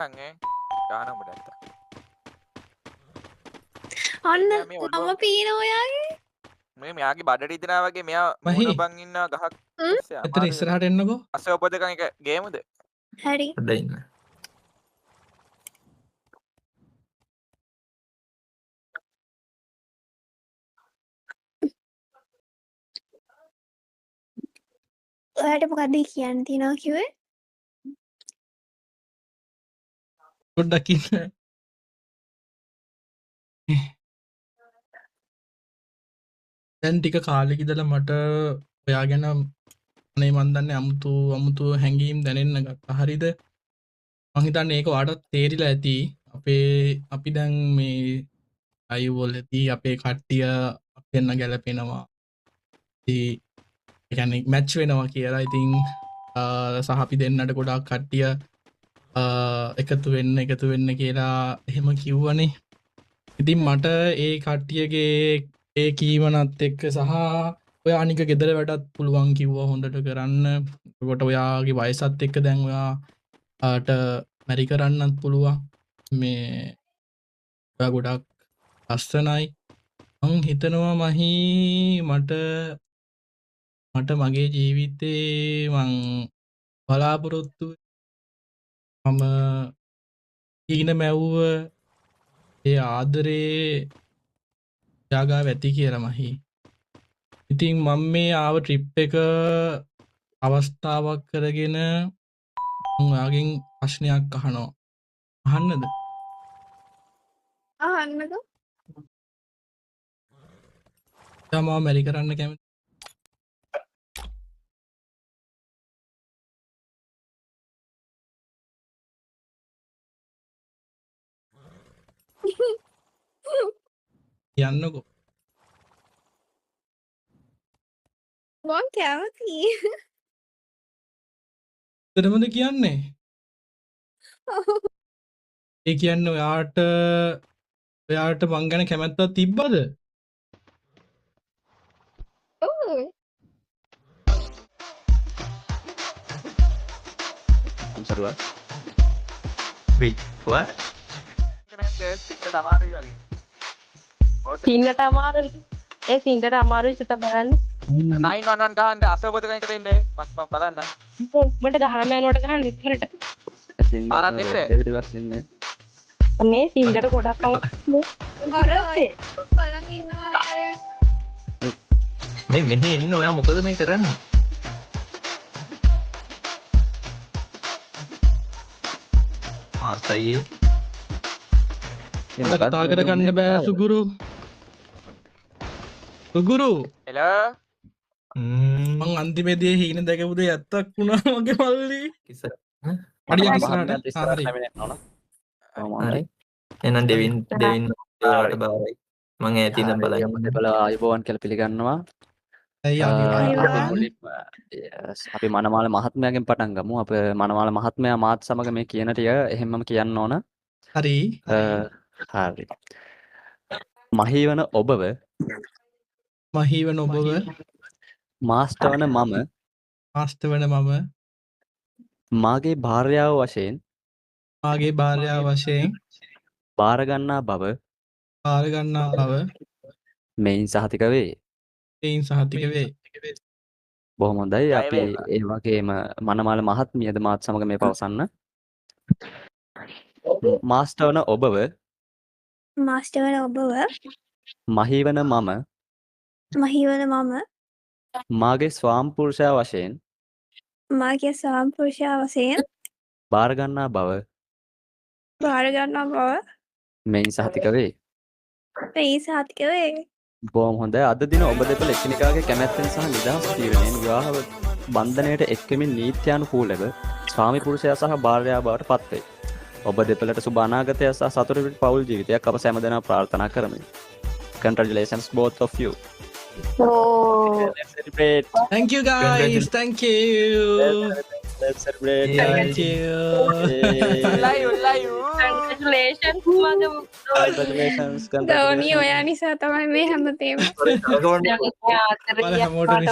Kangen. Gana uඹට නැත්තම්. අන්න මේ ඔල්බම් මම පීන ඔයාගේ. මේ මෙයාගේ බඩට ඉදනා වගේ මෙයා මහි. මූණ බං ඉන්නවා ගහක් පස්සේ එතන අමාරුයි. ඉස්සරහට එන්නකෝ. අස්සේ ඔබ දෙකන් එක ගේමුද? හරි. පොඩ්ඩක් ඉන්න. ඔයාට මොකක්ද කියන්න තියෙනවා කිව්වේ? පොඩ්ඩක් ඉන්න. දැන් ටික කාලෙක ඉඳලා මට ඔයා ගැන අනේ මන් දන්නේ අමුතු හැඟීම් දැනෙන්න ගත්තා. හරිද? මං හිතන්නේ ඒක ඔයාටත් තේරිලා ඇති. අපි දැන් මේ අයු වලදී අපේ කට්ටිය අපෙන්න ගැලපෙනවා. ඒ කියන්නේ මැච් වෙනවා කියලා. ඉතින් සහ අපි දෙන්නට ගොඩාක් කට්ටිය එකතු වෙන්න කියලා එහෙම කිව්වනේ. ඉතින් මට ඒ කට්ටියගේ ඒ කීමනත් එක්ක සහ ඔය අනික ගෙදර වැඩත් පුළුවන් කිව්වා හොඳට කරන්න. එතකොට ඔයාගේ වයසත් එක්ක දැන් ඔයාට මැරි කරන්නත් පුළුවන්. මේ ඔයා ගොඩක් ලස්සනයි. මං හිතනවා මහි මට මගේ ජීවිතේ මං බලාපොරොත්තු මම ඊන මැව්ව ඒ ආදරේ යාගා ඇති කියලා මහි. ඉතින් මම මේ ආව ට්‍රිප් එක අවස්ථාවක් කරගෙන ඔයාගෙන් ප්‍රශ්නයක් අහනවා. අහන්නද? අහන්නද? මම මැරි කරන්න කැමති. යන්නකෝ. මං කැමති. එතරම්ද කියන්නේ? ඒ කියන්නේ ඔයාට මං ගැන කැමැත්තක් තිබ්බද? ඔව්. I'm sorry, what? Wait, what? සික්කට අමාරුයි වගේ. සිංහට අමාරුයි. ඒ සිංහට අමාරුයි සිත බලන්න. 911 ගහන්න අස්සේ ඔබ දෙකන් එකට එන්නේ. මම බලන්න. උඹට ගහන්න යනකොට ගහන්න ඉස්සරට. ආරන් දෙන්න. මේ සිංහට ගොඩක් අමාරුයි. බලන් ඉන්නවා. මේ මෙහෙ ඉන්න ඔයා මොකද මේ කරන්නේ? ආසයි. කතා කරගන්න බෑ සුගුරු. හෙලෝ. මං අන්තිමේදී හීන දැකපු දේ ඇත්තක් වුණා මගේ මල්ලි. ඉස්සර. අඩියක් ඉස්සරහට. හරි. හරි. එහෙනම් ඩෙවින් ඔයාලට බාරයි. මම ඈතින් ඉඳන් බලන්න. බල ආයුබෝවන් කියලා පිළිගන්නවා. ඇයි අපි මනමාල මහත්මයාගෙන් පටන් ගමු. අප මනමාල මහත්මයා මාත් සමග මේ කියන ටික එහෙමම කියන්න ඕන. හරි. හරි. මහීවන ඔබව මහීවන ඔබව මාස්ටර් වන මම මාස්ටර් වන මම මාගේ භාර්යාව වශයෙන් මාගේ භාර්යාව වශයෙන් බාර ගන්නා බව මෙයින් සහතික වේ. එයින් සහතික වේ. බොහොම හොඳයි. අපි ඒ වගේම මනමාල මහත්මියද මාත් සමග මේ පවසන්න. මාස්ටර් වන ඔබව මාස්ටර් වන ඔබව මහීවන මම මහිවන මම මාගේ ස්වාම්පුරුෂයා වශයෙන් මාගේ සාම්පුරුෂයා වශයෙන් බාර ගන්නා බව බාර ගන්නා බව මෙයින් සහතික වේ. මේ සහතික වේ. බොහොම හොඳයි. අද දින ඔබ දෙපළ එකිනෙකාගේ කැමැත්තෙන් සහ නිදහස් තීරණයෙන් විවාහ බන්ධනයට එක්වෙමින් නීත්‍යානුකූලව ස්වාමි පුරුෂයා සහ භාර්යාව බවට පත් වේ. ඔබ දෙපළට සුබ අනාගතය සහ සතුටුට පවුල් ජීවිතයක් අප සෑමදෙනා ප්‍රාර්ථනා කරමි. Congratulations both of you. Let's celebrate. Thank you guys. Thank you. Let's celebrate. Thank you. උල්ලයි. Congratulations මගේ Congratulations. දෝනි ඔයා නිසා තමයි මේ හැමතේම. හැමෝටම